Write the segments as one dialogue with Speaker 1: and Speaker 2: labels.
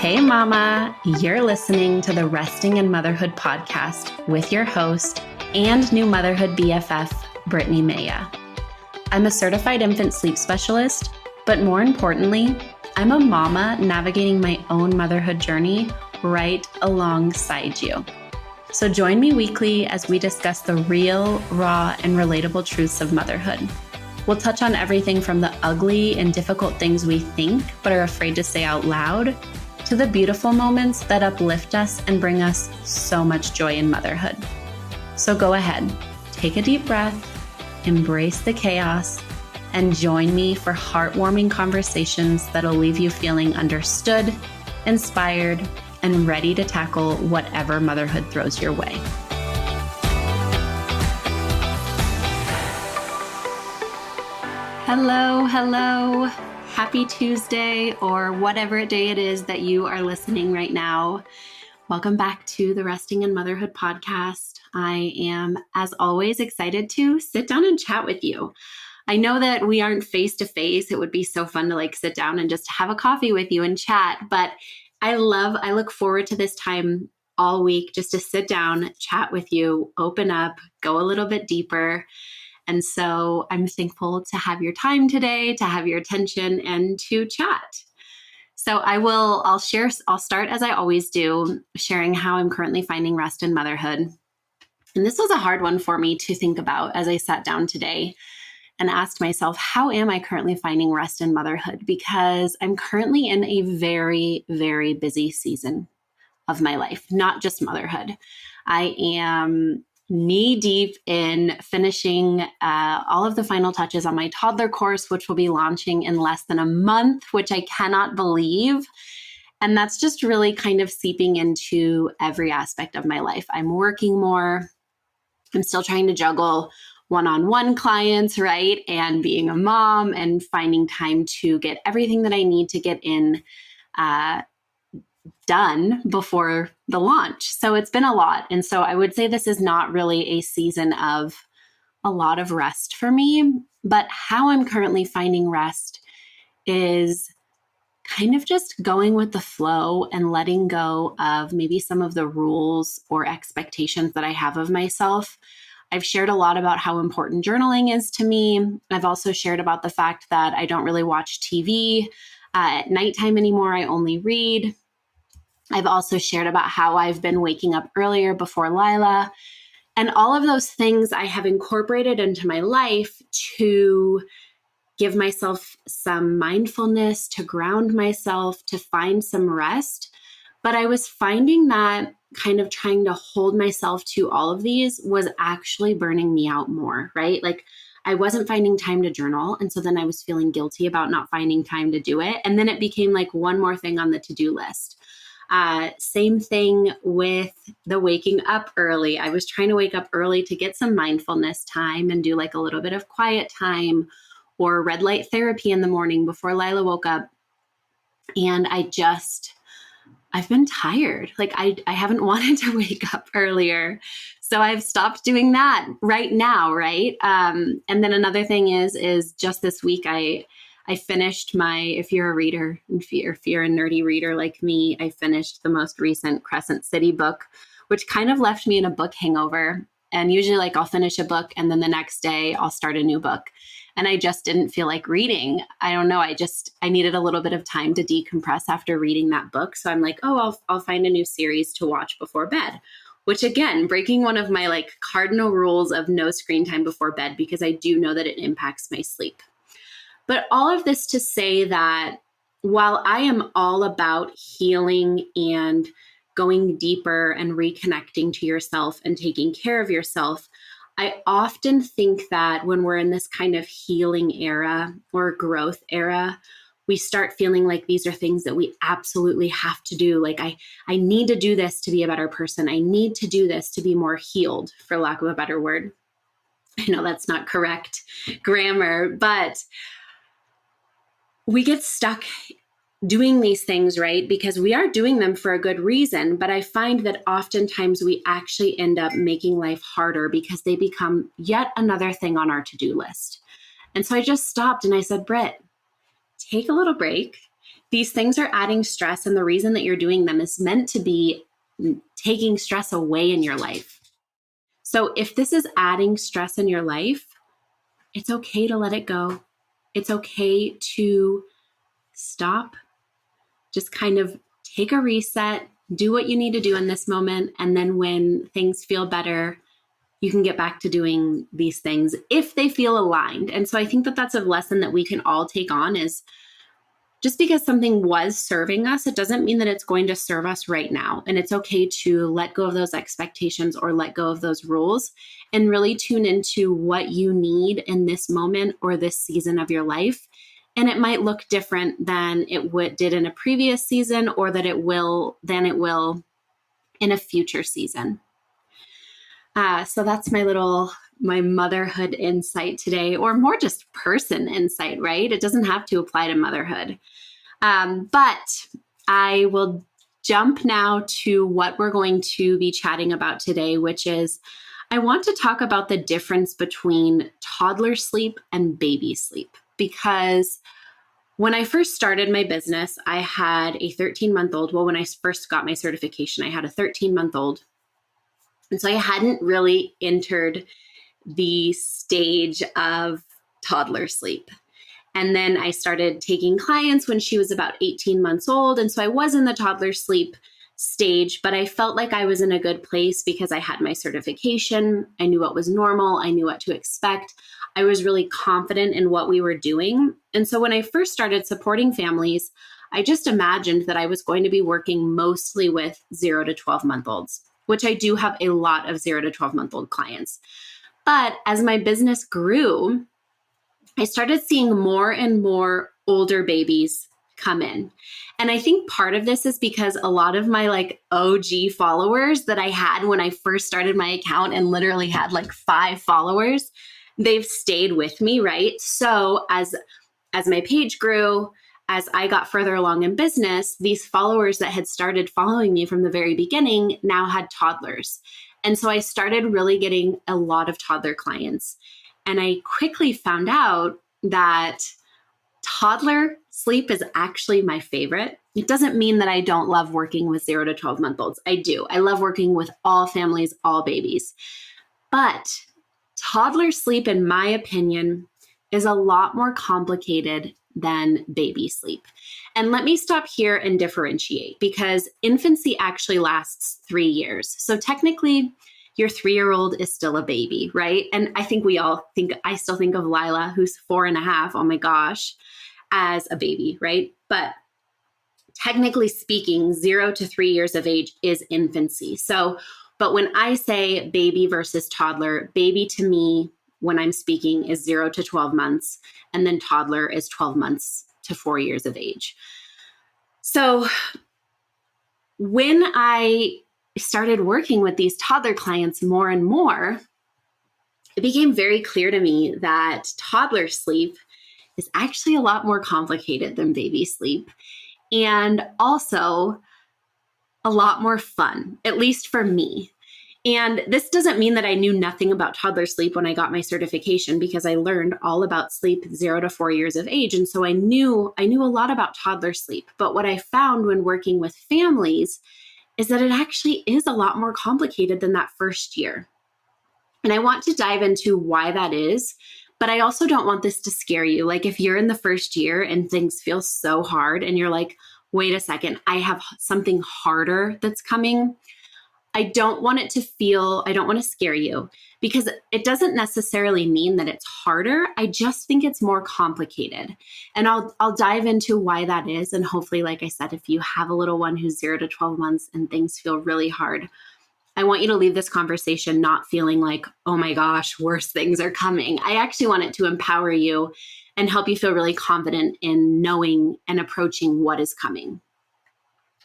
Speaker 1: Hey Mama, you're listening to the Resting in Motherhood podcast with your host and new motherhood BFF, Brittany Maya. I'm a certified infant sleep specialist, but more importantly, I'm a mama navigating my own motherhood journey right alongside you. So join me weekly as we discuss the real, raw, and relatable truths of motherhood. We'll touch on everything from the ugly and difficult things we think but are afraid to say out loud, to the beautiful moments that uplift us and bring us so much joy in motherhood. So go ahead, take a deep breath, embrace the chaos, and join me for heartwarming conversations that'll leave you feeling understood, inspired, and ready to tackle whatever motherhood throws your way. Hello. Happy Tuesday, or whatever day it is that you are listening right now. Welcome back to the Resting in Motherhood podcast. I am, as always, excited to sit down and chat with you. I know that we aren't face to face. It would be so fun to sit down and just have a coffee with you and chat. But I look forward to this time all week just to sit down, chat with you, open up, go a little bit deeper. And so I'm thankful to have your time today, to have your attention, and to chat. So I'll start as I always do, sharing how I'm currently finding rest in motherhood. And this was a hard one for me to think about as I sat down today and asked myself, how am I currently finding rest in motherhood? Because I'm currently in a very, very busy season of my life, not just motherhood. I am knee deep in finishing all of the final touches on my Toddler course, which will be launching in less than a month, which I cannot believe. And that's just really kind of seeping into every aspect of my life. I'm working more. I'm still trying to juggle one-on-one clients, right? And being a mom and finding time to get everything that I need to get in done before the launch. So it's been a lot. And so I would say this is not really a season of a lot of rest for me, but how I'm currently finding rest is kind of just going with the flow and letting go of maybe some of the rules or expectations that I have of myself. I've shared a lot about how important journaling is to me. I've also shared about the fact that I don't really watch TV at nighttime anymore. I only read. I've also shared about how I've been waking up earlier before Lila. And all of those things I have incorporated into my life to give myself some mindfulness, to ground myself, to find some rest. But I was finding that kind of trying to hold myself to all of these was actually burning me out more, right? I wasn't finding time to journal. And so then I was feeling guilty about not finding time to do it. And then it became one more thing on the to-do list. Same thing with the waking up early. I was trying to wake up early to get some mindfulness time and do a little bit of quiet time or red light therapy in the morning before Lila woke up. And I've been tired. I haven't wanted to wake up earlier. So I've stopped doing that right now. Right. And then another thing is just this week, I finished if you're a reader, if you're a nerdy reader like me, I finished the most recent Crescent City book, which kind of left me in a book hangover. And usually I'll finish a book and then the next day I'll start a new book. And I just didn't feel like reading. I don't know. I needed a little bit of time to decompress after reading that book. So I'm I'll find a new series to watch before bed, which again, breaking one of my cardinal rules of no screen time before bed, because I do know that it impacts my sleep. But all of this to say that while I am all about healing and going deeper and reconnecting to yourself and taking care of yourself, I often think that when we're in this kind of healing era or growth era, we start feeling like these are things that we absolutely have to do. I need to do this to be a better person. I need to do this to be more healed, for lack of a better word. I know that's not correct grammar, but we get stuck doing these things, right? Because we are doing them for a good reason. But I find that oftentimes we actually end up making life harder because they become yet another thing on our to-do list. And so I just stopped and I said, Britt, take a little break, these things are adding stress, and the reason that you're doing them is meant to be taking stress away in your life. So if this is adding stress in your life, it's okay to let it go. It's okay to stop, just kind of take a reset, do what you need to do in this moment. And then when things feel better, you can get back to doing these things if they feel aligned. And so I think that that's a lesson that we can all take on, is just because something was serving us, it doesn't mean that it's going to serve us right now. And it's okay to let go of those expectations or let go of those rules and really tune into what you need in this moment or this season of your life. And it might look different than it did in a previous season, or that it will in a future season. So that's my motherhood insight today, or more just person insight, right? It doesn't have to apply to motherhood. But I will jump now to what we're going to be chatting about today, which is I want to talk about the difference between toddler sleep and baby sleep. Because when I first started my business, I had a 13-month-old. Well, when I first got my certification, I had a 13-month-old. And so I hadn't really entered the stage of toddler sleep. And then I started taking clients when she was about 18 months old. And so I was in the toddler sleep stage, but I felt like I was in a good place because I had my certification. I knew what was normal. I knew what to expect. I was really confident in what we were doing. And so when I first started supporting families, I just imagined that I was going to be working mostly with 0 to 12-month-olds, which I do have a lot of 0 to 12-month-old clients. But as my business grew, I started seeing more and more older babies come in. And I think part of this is because a lot of my OG followers that I had when I first started my account and literally had 5 followers, they've stayed with me, right? So as my page grew, as I got further along in business, these followers that had started following me from the very beginning now had toddlers. And so I started really getting a lot of toddler clients. And I quickly found out that toddler sleep is actually my favorite. It doesn't mean that I don't love working with 0 to 12-month-olds. I do. I love working with all families, all babies. But toddler sleep, in my opinion, is a lot more complicated than baby sleep. And let me stop here and differentiate, because infancy actually lasts 3 years. So technically, your 3-year-old is still a baby, right? And I think I still think of Lila, who's 4.5, oh my gosh, as a baby, right? But technically speaking, 0 to 3 years of age is infancy. But when I say baby versus toddler, baby to me, when I'm speaking, is 0 to 12 months, and then toddler is 12 months to 4 years of age. So when I started working with these toddler clients more and more, it became very clear to me that toddler sleep is actually a lot more complicated than baby sleep, and also a lot more fun, at least for me. And this doesn't mean that I knew nothing about toddler sleep when I got my certification, because I learned all about sleep 0 to 4 years of age. And so I knew a lot about toddler sleep. But what I found when working with families is that it actually is a lot more complicated than that first year. And I want to dive into why that is, but I also don't want this to scare you. Like if you're in the first year and things feel so hard and you're like, wait a second, I have something harder that's coming. I don't want to scare you, because it doesn't necessarily mean that it's harder. I just think it's more complicated. And I'll dive into why that is. And hopefully, like I said, if you have a little one who's 0 to 12 months and things feel really hard, I want you to leave this conversation not feeling like, oh my gosh, worse things are coming. I actually want it to empower you and help you feel really confident in knowing and approaching what is coming.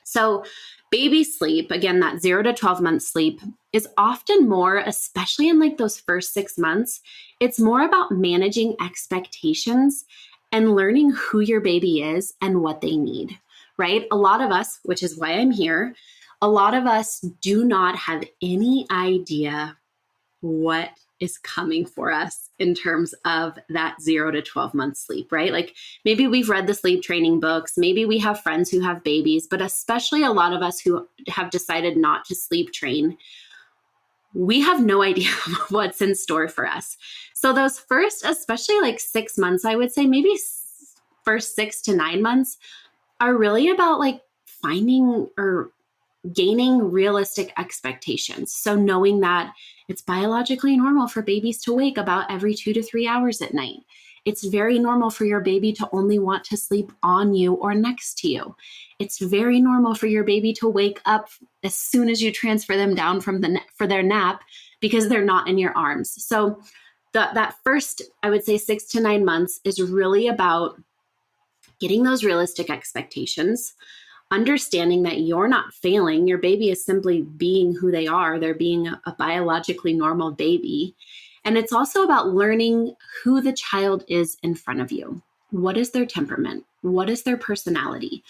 Speaker 1: So baby sleep, again, that 0 to 12 month sleep, is often more, especially in those first 6 months, it's more about managing expectations and learning who your baby is and what they need, right? A lot of us, which is why I'm here, a lot of us do not have any idea what is coming for us in terms of that 0 to 12 month sleep, right? Like maybe we've read the sleep training books, maybe we have friends who have babies, but especially a lot of us who have decided not to sleep train, we have no idea what's in store for us. So those first, especially like 6 months, I would say maybe first 6 to 9 months are really about like finding or gaining realistic expectations. So knowing that it's biologically normal for babies to wake about every 2 to 3 hours at night. It's very normal for your baby to only want to sleep on you or next to you. It's very normal for your baby to wake up as soon as you transfer them down for their nap because they're not in your arms. So that first, I would say 6 to 9 months is really about getting those realistic expectations, understanding that you're not failing. Your baby is simply being who they are. They're being a biologically normal baby. And it's also about learning who the child is in front of you. What is their temperament? What is their personality?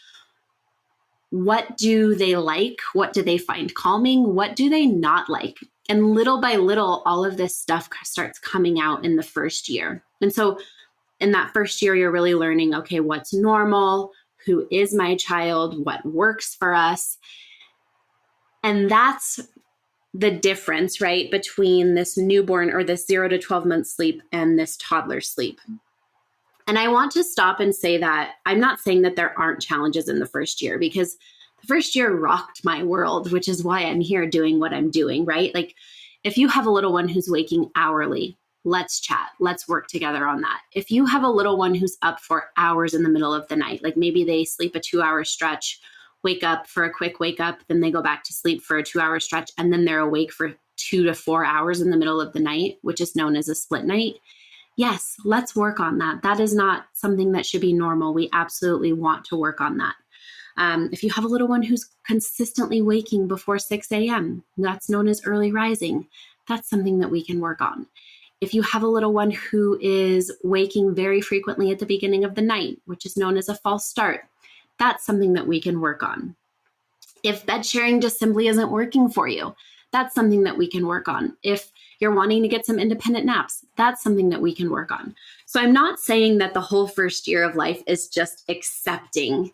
Speaker 1: What do they like? What do they find calming? What do they not like? And little by little, all of this stuff starts coming out in the first year. And so in that first year, you're really learning, okay, what's normal? Who is my child? What works for us? And that's the difference, right, between this newborn or this 0 to 12 month sleep and this toddler sleep. And I want to stop and say that I'm not saying that there aren't challenges in the first year, because the first year rocked my world, which is why I'm here doing what I'm doing, right? Like if you have a little one who's waking hourly, let's chat. Let's work together on that. If you have a little one who's up for hours in the middle of the night, like maybe they sleep a 2-hour stretch, wake up for a quick wake up, then they go back to sleep for a 2-hour stretch, and then they're awake for 2 to 4 hours in the middle of the night, which is known as a split night. Yes, let's work on that. That is not something that should be normal. We absolutely want to work on that. If you have a little one who's consistently waking before 6 a.m., that's known as early rising. That's something that we can work on. If you have a little one who is waking very frequently at the beginning of the night, which is known as a false start, that's something that we can work on. If bed sharing just simply isn't working for you, that's something that we can work on. If you're wanting to get some independent naps, that's something that we can work on. So I'm not saying that the whole first year of life is just accepting,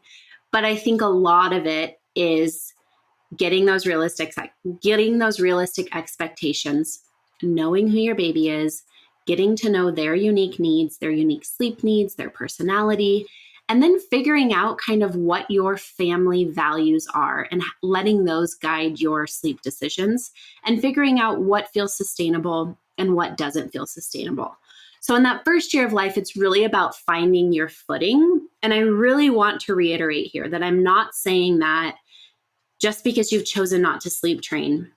Speaker 1: but I think a lot of it is getting those realistic expectations, knowing who your baby is, getting to know their unique needs, their unique sleep needs, their personality, and then figuring out kind of what your family values are and letting those guide your sleep decisions and figuring out what feels sustainable and what doesn't feel sustainable. So in that first year of life, it's really about finding your footing. And I really want to reiterate here that I'm not saying that just because you've chosen not to sleep train,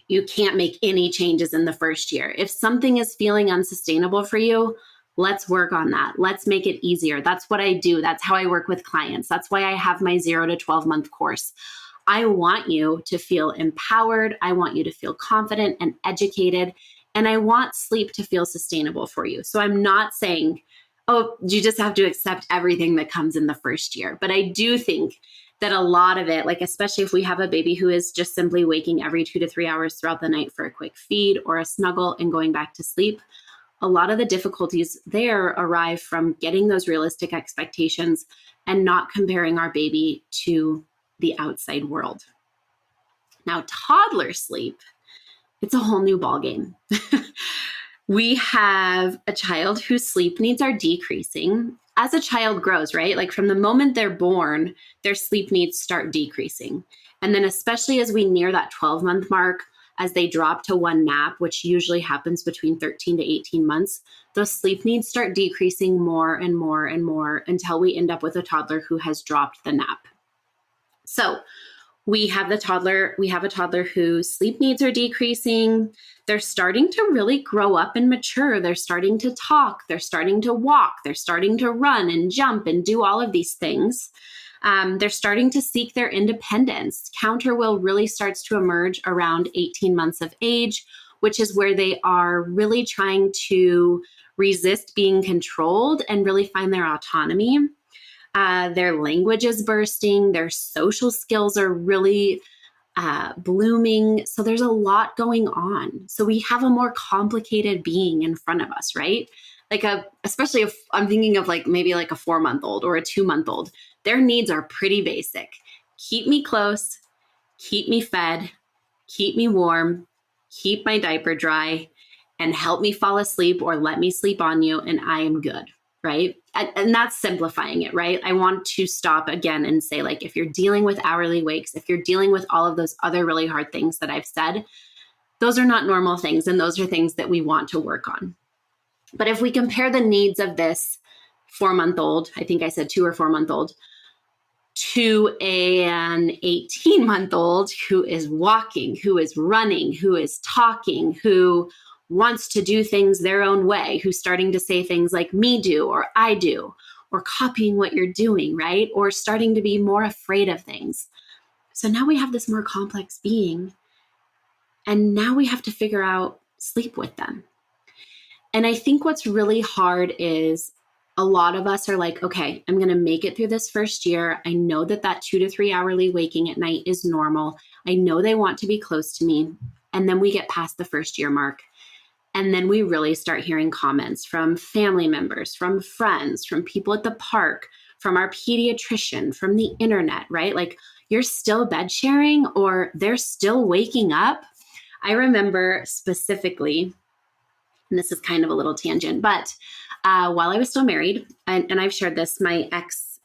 Speaker 1: you can't make any changes in the first year. If something is feeling unsustainable for you, let's work on that. Let's make it easier. That's what I do. That's how I work with clients. That's why I have my 0 to 12 month course. I want you to feel empowered. I want you to feel confident and educated. And I want sleep to feel sustainable for you. So I'm not saying, oh, you just have to accept everything that comes in the first year. But I do think that a lot of it, like especially if we have a baby who is just simply waking every 2 to 3 hours throughout the night for a quick feed or a snuggle and going back to sleep, a lot of the difficulties there arrive from getting those realistic expectations and not comparing our baby to the outside world. Now, toddler sleep, it's a whole new ballgame. We have a child whose sleep needs are decreasing as a child grows, right? Like from the moment they're born, their sleep needs start decreasing. And then especially as we near that 12-month mark, as they drop to one nap, which usually happens between 13 to 18 months, those sleep needs start decreasing more and more and more until we end up with a toddler who has dropped the nap. So we have a toddler whose sleep needs are decreasing. They're starting to really grow up and mature. They're starting to talk. They're starting to walk. They're starting to run and jump and do all of these things. They're starting to seek their independence. Counter will really starts to emerge around 18 months of age, which is where they are really trying to resist being controlled and really find their autonomy. Their language is bursting. Their social skills are really blooming. So there's a lot going on. So we have a more complicated being in front of us, right? Especially if I'm thinking of maybe a 4-month-old or a 2-month-old, their needs are pretty basic. Keep me close, keep me fed, keep me warm, keep my diaper dry, and help me fall asleep or let me sleep on you, and I am good, right? And that's simplifying it, right? I want to stop again and say, if you're dealing with hourly wakes, if you're dealing with all of those other really hard things that I've said, those are not normal things, and those are things that we want to work on. But if we compare the needs of this 4-month-old, I think I said 2 or 4-month-old, to an 18-month-old who is walking, who is running, who is talking, who wants to do things their own way, who's starting to say things like me do or I do, or copying what you're doing, right? Or starting to be more afraid of things. So now we have this more complex being, and now we have to figure out sleep with them. And I think what's really hard is a lot of us are like, okay, I'm going to make it through this first year. I know that 2 to 3 hourly waking at night is normal. I know they want to be close to me. And then we get past the first year mark. And then we really start hearing comments from family members, from friends, from people at the park, from our pediatrician, from the internet, right? You're still bed sharing, or they're still waking up. I remember specifically, and this is kind of a little tangent, but while I was still married, and I've shared this, my ex,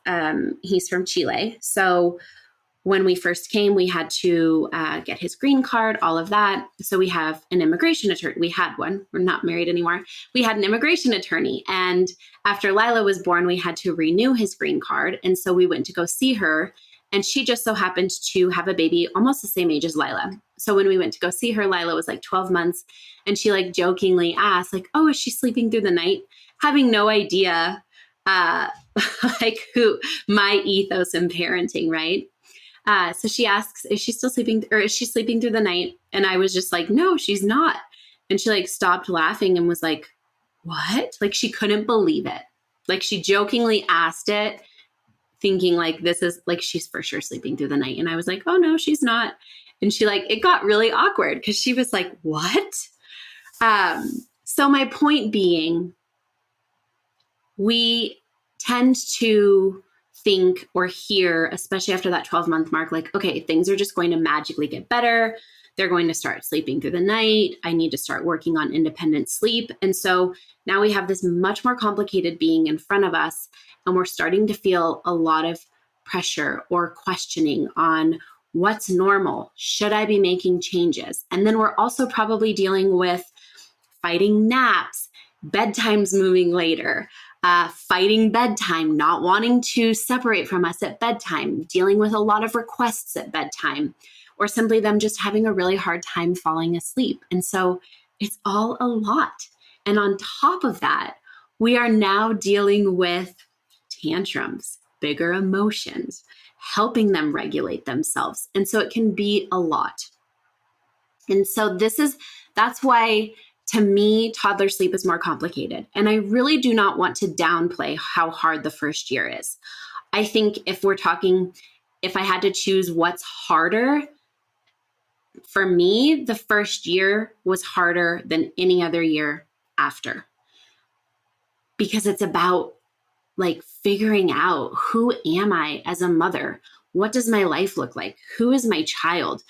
Speaker 1: he's from Chile. So when we first came, we had to get his green card, all of that. So we have an immigration attorney. We had one. We're not married anymore. We had an immigration attorney. And after Lila was born, we had to renew his green card. And so we went to go see her. And she just so happened to have a baby almost the same age as Lila. So when we went to go see her, Lila was 12 months. And she jokingly asked, oh, is she sleeping through the night? Having no idea who my ethos in parenting, right? So she asks, is she still sleeping, or is she sleeping through the night? And I was just no, she's not. And she stopped laughing and was like, what? She couldn't believe it. She jokingly asked it, thinking this is she's for sure sleeping through the night. And I was like, oh no, she's not. And she it got really awkward because she was like, what? So my point being, we tend to think or hear, especially after that 12-month mark, okay, things are just going to magically get better. They're going to start sleeping through the night. I need to start working on independent sleep. And so now we have this much more complicated being in front of us, and we're starting to feel a lot of pressure or questioning on what's normal. Should I be making changes? And then we're also probably dealing with fighting naps, bedtimes moving later, fighting bedtime, not wanting to separate from us at bedtime, dealing with a lot of requests at bedtime, or simply them just having a really hard time falling asleep. And so it's all a lot. And on top of that, we are now dealing with tantrums, bigger emotions, helping them regulate themselves. And so it can be a lot. And so that's why, to me, toddler sleep is more complicated. And I really do not want to downplay how hard the first year is. I think if I had to choose what's harder, for me, the first year was harder than any other year after. Because it's about figuring out, who am I as a mother? What does my life look like? Who is my child?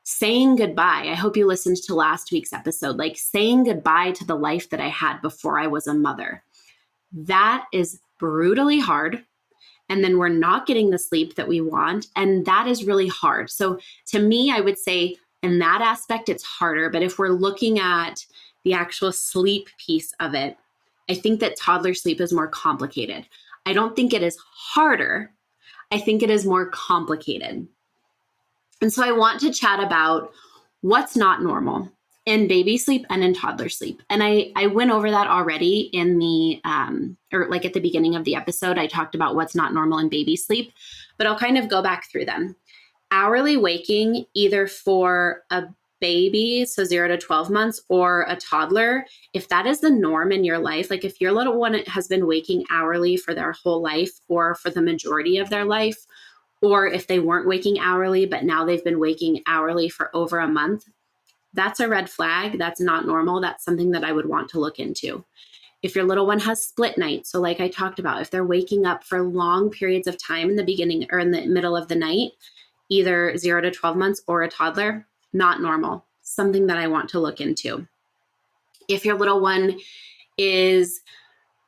Speaker 1: Saying goodbye. I hope you listened to last week's episode, saying goodbye to the life that I had before I was a mother. That is brutally hard. And then we're not getting the sleep that we want. And that is really hard. So to me, I would say in that aspect, it's harder. But if we're looking at the actual sleep piece of it, I think that toddler sleep is more complicated. I don't think it is harder. I think it is more complicated. And so I want to chat about what's not normal in baby sleep and in toddler sleep. And I went over that already in the, at the beginning of the episode. I talked about what's not normal in baby sleep, but I'll kind of go back through them. Hourly waking, either for a baby, so 0 to 12 months, or a toddler, if that is the norm in your life, if your little one has been waking hourly for their whole life or for the majority of their life, or if they weren't waking hourly, but now they've been waking hourly for over a month, that's a red flag. That's not normal. That's something that I would want to look into. If your little one has split nights, so like I talked about, if they're waking up for long periods of time in the beginning or in the middle of the night, either 0 to 12 months or a toddler, not normal. Something that I want to look into. If your little one is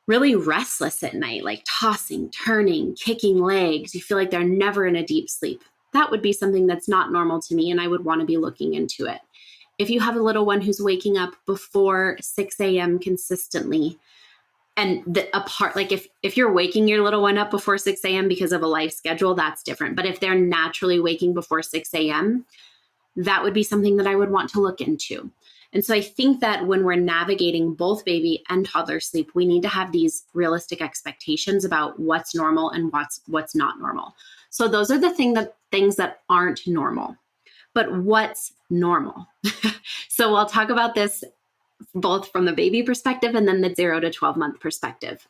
Speaker 1: really restless at night, like tossing, turning, kicking legs, you feel like they're never in a deep sleep, that would be something that's not normal to me, and I would want to be looking into it. If you have a little one who's waking up before 6 a.m. consistently, and like if you're waking your little one up before 6 a.m. because of a life schedule, that's different. But if they're naturally waking before 6 a.m., that would be something that I would want to look into. And so I think that when we're navigating both baby and toddler sleep, we need to have these realistic expectations about what's normal and what's not normal. So those are the things that aren't normal. But what's normal? So I'll talk about this both from the baby perspective and then the 0 to 12 month perspective.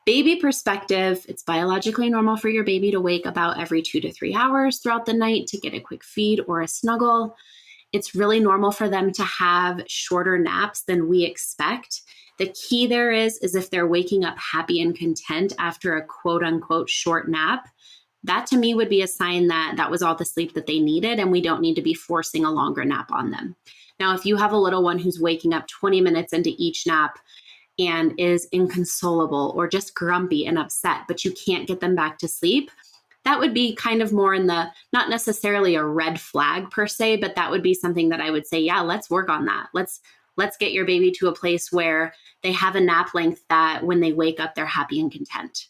Speaker 1: Baby perspective, it's biologically normal for your baby to wake about every 2 to 3 hours throughout the night to get a quick feed or a snuggle. It's really normal for them to have shorter naps than we expect. The key there is if they're waking up happy and content after a quote unquote short nap, that to me would be a sign that that was all the sleep that they needed and we don't need to be forcing a longer nap on them. Now, if you have a little one who's waking up 20 minutes into each nap and is inconsolable or just grumpy and upset, but you can't get them back to sleep, that would be kind of more in the, not necessarily a red flag per se, but that would be something that I would say, yeah, let's work on that. Let's get your baby to a place where they have a nap length that when they wake up, they're happy and content.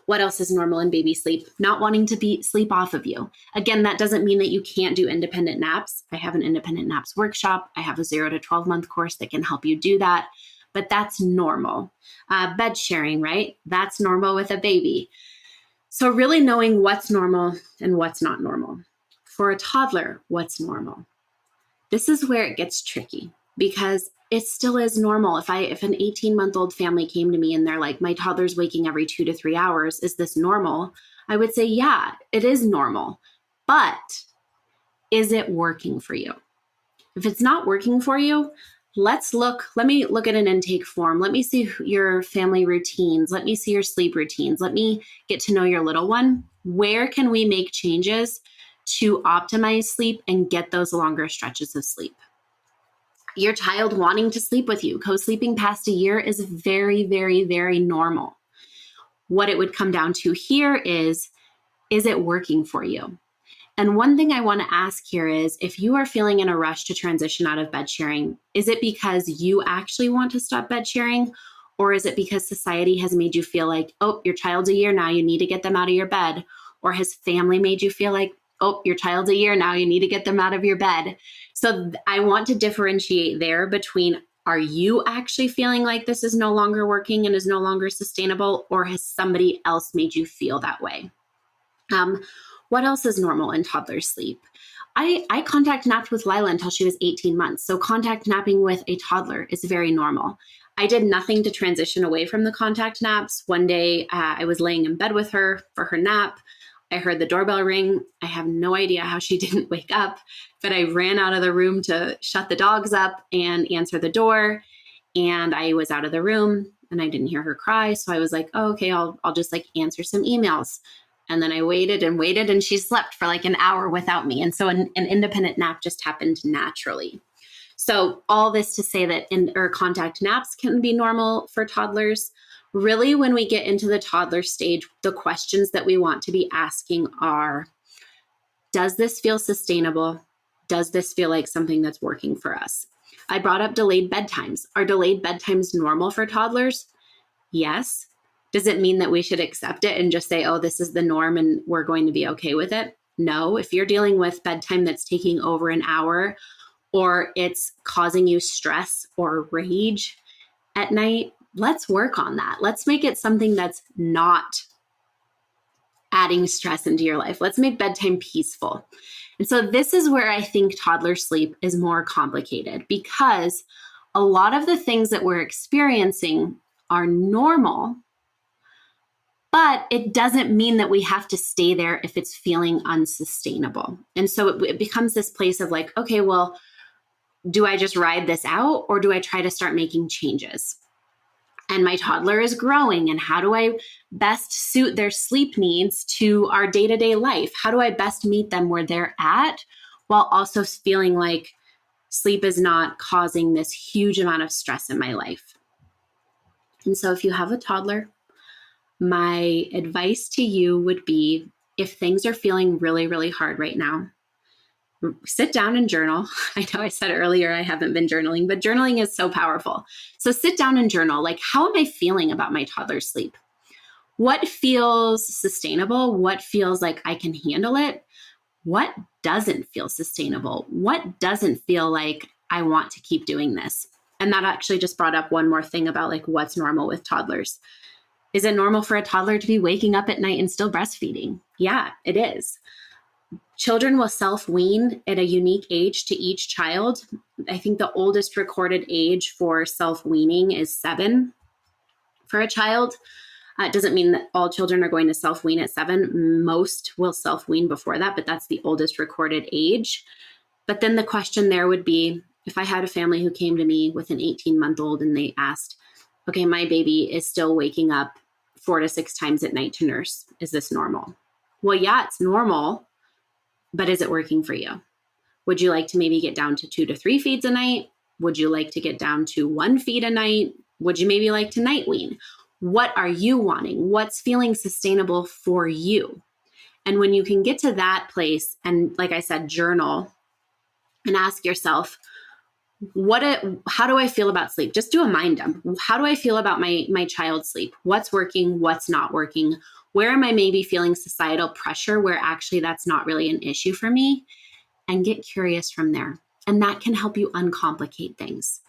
Speaker 1: What else is normal in baby sleep? Not wanting to sleep off of you. Again, that doesn't mean that you can't do independent naps. I have an independent naps workshop. I have a 0 to 12 month course that can help you do that, but that's normal. Bed sharing, right? That's normal with a baby. So really knowing what's normal and what's not normal. For a toddler, what's normal? This is where it gets tricky because it still is normal. If an 18-month-old family came to me and they're like, my toddler's waking every 2 to 3 hours, is this normal? I would say, yeah, it is normal. But is it working for you? If it's not working for you, let me look at an intake form. Let me see your family routines. Let me see your sleep routines. Let me get to know your little one. Where can we make changes to optimize sleep and get those longer stretches of sleep? Your child wanting to sleep with you, co-sleeping past a year is very, very, very normal. What it would come down to here is it working for you? And one thing I want to ask here is, if you are feeling in a rush to transition out of bed sharing, is it because you actually want to stop bed sharing? Or is it because society has made you feel like, oh, your child's a year now, you need to get them out of your bed? Or has family made you feel like, oh, your child's a year now, you need to get them out of your bed? So I want to differentiate there between, are you actually feeling like this is no longer working and is no longer sustainable? Or has somebody else made you feel that way? What else is normal in toddler sleep? I contact napped with Lila until she was 18 months. So contact napping with a toddler is very normal. I did nothing to transition away from the contact naps. One day I was laying in bed with her for her nap. I heard the doorbell ring. I have no idea how she didn't wake up, but I ran out of the room to shut the dogs up and answer the door. And I was out of the room and I didn't hear her cry. So I was like, oh, okay, I'll just like answer some emails. And then I waited and she slept for like an hour without me. And so an independent nap just happened naturally. So all this to say that contact naps can be normal for toddlers. Really, when we get into the toddler stage, the questions that we want to be asking are, does this feel sustainable? Does this feel like something that's working for us? I brought up delayed bedtimes. Are delayed bedtimes normal for toddlers? Yes. Does it mean that we should accept it and just say, oh, this is the norm and we're going to be okay with it? No. If you're dealing with bedtime that's taking over an hour or it's causing you stress or rage at night, let's work on that. Let's make it something that's not adding stress into your life. Let's make bedtime peaceful. And so this is where I think toddler sleep is more complicated, because a lot of the things that we're experiencing are normal, But it doesn't mean that we have to stay there if it's feeling unsustainable. And so it becomes this place of like, okay, well, do I just ride this out or do I try to start making changes? And my toddler is growing, and how do I best suit their sleep needs to our day-to-day life? How do I best meet them where they're at while also feeling like sleep is not causing this huge amount of stress in my life? And so if you have a toddler, my advice to you would be, if things are feeling really, really hard right now, sit down and journal. I know I said earlier I haven't been journaling, but journaling is so powerful. So sit down and journal. Like, how am I feeling about my toddler's sleep? What feels sustainable? What feels like I can handle it? What doesn't feel sustainable? What doesn't feel like I want to keep doing this? And that actually just brought up one more thing about like what's normal with toddlers. Is it normal for a toddler to be waking up at night and still breastfeeding? Yeah, it is. Children will self-wean at a unique age to each child. I think the oldest recorded age for self-weaning is 7 for a child. It doesn't mean that all children are going to self-wean at 7. Most will self-wean before that, but that's the oldest recorded age. But then the question there would be, if I had a family who came to me with an 18-month-old and they asked, okay, my baby is still waking up 4 to 6 times at night to nurse. Is this normal? Well, yeah, it's normal. But is it working for you? Would you like to maybe get down to 2 to 3 feeds a night? Would you like to get down to 1 feed a night? Would you maybe like to night wean? What are you wanting? What's feeling sustainable for you? And when you can get to that place and, like I said, journal and ask yourself, how do I feel about sleep? Just do a mind dump. How do I feel about my child's sleep? What's working? What's not working? Where am I maybe feeling societal pressure where actually that's not really an issue for me? And get curious from there. And that can help you uncomplicate things.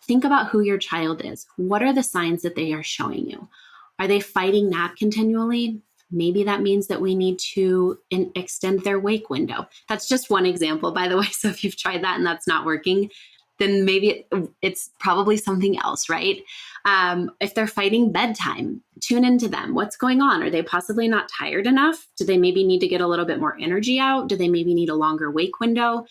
Speaker 1: Think about who your child is. What are the signs that they are showing you? Are they fighting nap continually? Maybe that means that we need to extend their wake window. That's just one example, by the way. So if you've tried that and that's not working, then maybe it's probably something else, right? If they're fighting bedtime, tune into them. What's going on? Are they possibly not tired enough? Do they maybe need to get a little bit more energy out? Do they maybe need a longer wake window?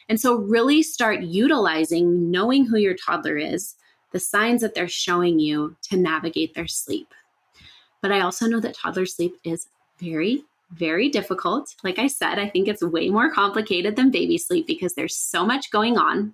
Speaker 1: And so really start utilizing knowing who your toddler is, the signs that they're showing you to navigate their sleep. But I also know that toddler sleep is very, very difficult. Like I said, I think it's way more complicated than baby sleep because there's so much going on,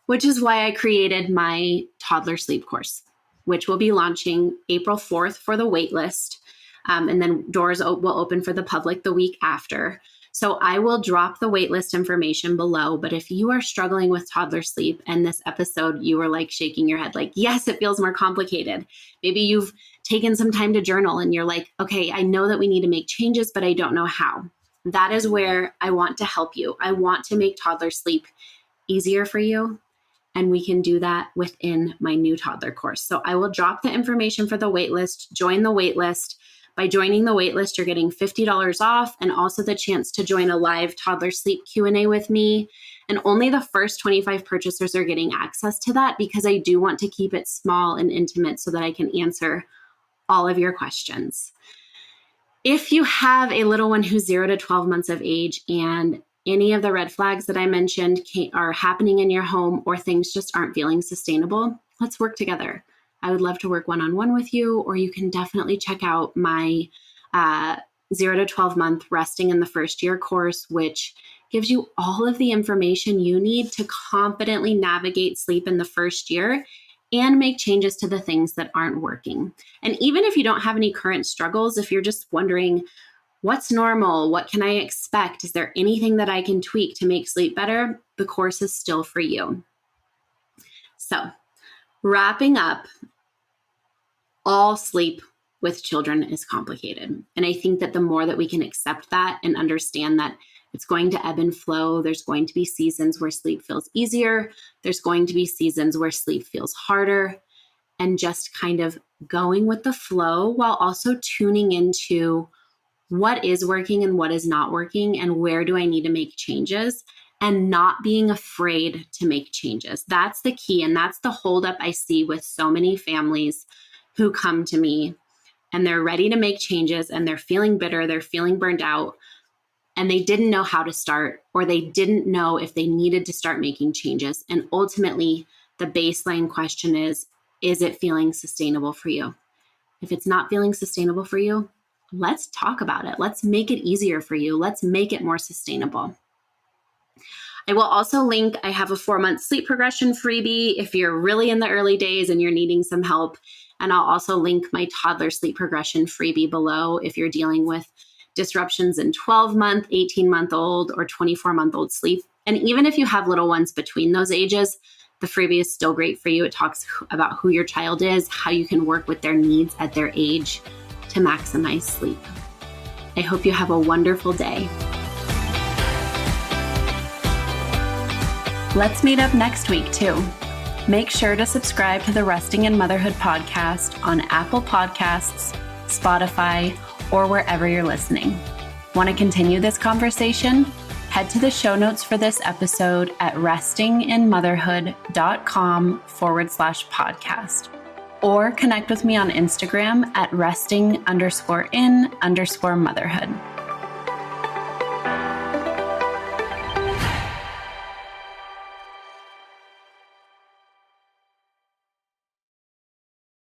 Speaker 1: which is why I created my toddler sleep course, which will be launching April 4th for the wait list. And then doors will open for the public the week after. So I will drop the waitlist information below. But if you are struggling with toddler sleep and this episode, you were like shaking your head, like, yes, it feels more complicated. Maybe you've taken some time to journal and you're like, okay, I know that we need to make changes, but I don't know how. That is where I want to help you. I want to make toddler sleep easier for you. And we can do that within my new toddler course. So I will drop the information for the waitlist, join the waitlist. By joining the waitlist, you're getting $50 off and also the chance to join a live toddler sleep Q&A with me. And only the first 25 purchasers are getting access to that because I do want to keep it small and intimate so that I can answer all of your questions. If you have a little one who's 0 to 12 months of age and any of the red flags that I mentioned are happening in your home or things just aren't feeling sustainable, let's work together. I would love to work one-on-one with you, or you can definitely check out my 0 to 12 month resting in the first year course, which gives you all of the information you need to confidently navigate sleep in the first year and make changes to the things that aren't working. And even if you don't have any current struggles, if you're just wondering, what's normal? What can I expect? Is there anything that I can tweak to make sleep better? The course is still for you. So, wrapping up, all sleep with children is complicated. And I think that the more that we can accept that and understand that it's going to ebb and flow, there's going to be seasons where sleep feels easier. There's going to be seasons where sleep feels harder. And just kind of going with the flow while also tuning into what is working and what is not working and where do I need to make changes and not being afraid to make changes. That's the key. And that's the holdup I see with so many families who come to me and they're ready to make changes and they're feeling bitter, they're feeling burned out, and they didn't know how to start, or they didn't know if they needed to start making changes. And ultimately, the baseline question is it feeling sustainable for you? If it's not feeling sustainable for you, let's talk about it. Let's make it easier for you. Let's make it more sustainable. I will also link, I have a 4-month sleep progression freebie if you're really in the early days and you're needing some help. And I'll also link my toddler sleep progression freebie below if you're dealing with disruptions in 12-month, 18-month-old, or 24-month-old sleep. And even if you have little ones between those ages, the freebie is still great for you. It talks about who your child is, how you can work with their needs at their age to maximize sleep. I hope you have a wonderful day. Let's meet up next week too. Make sure to subscribe to the Resting in Motherhood podcast on Apple Podcasts, Spotify, or wherever you're listening. Want to continue this conversation? Head to the show notes for this episode at restinginmotherhood.com/podcast, or connect with me on Instagram at resting_in_motherhood.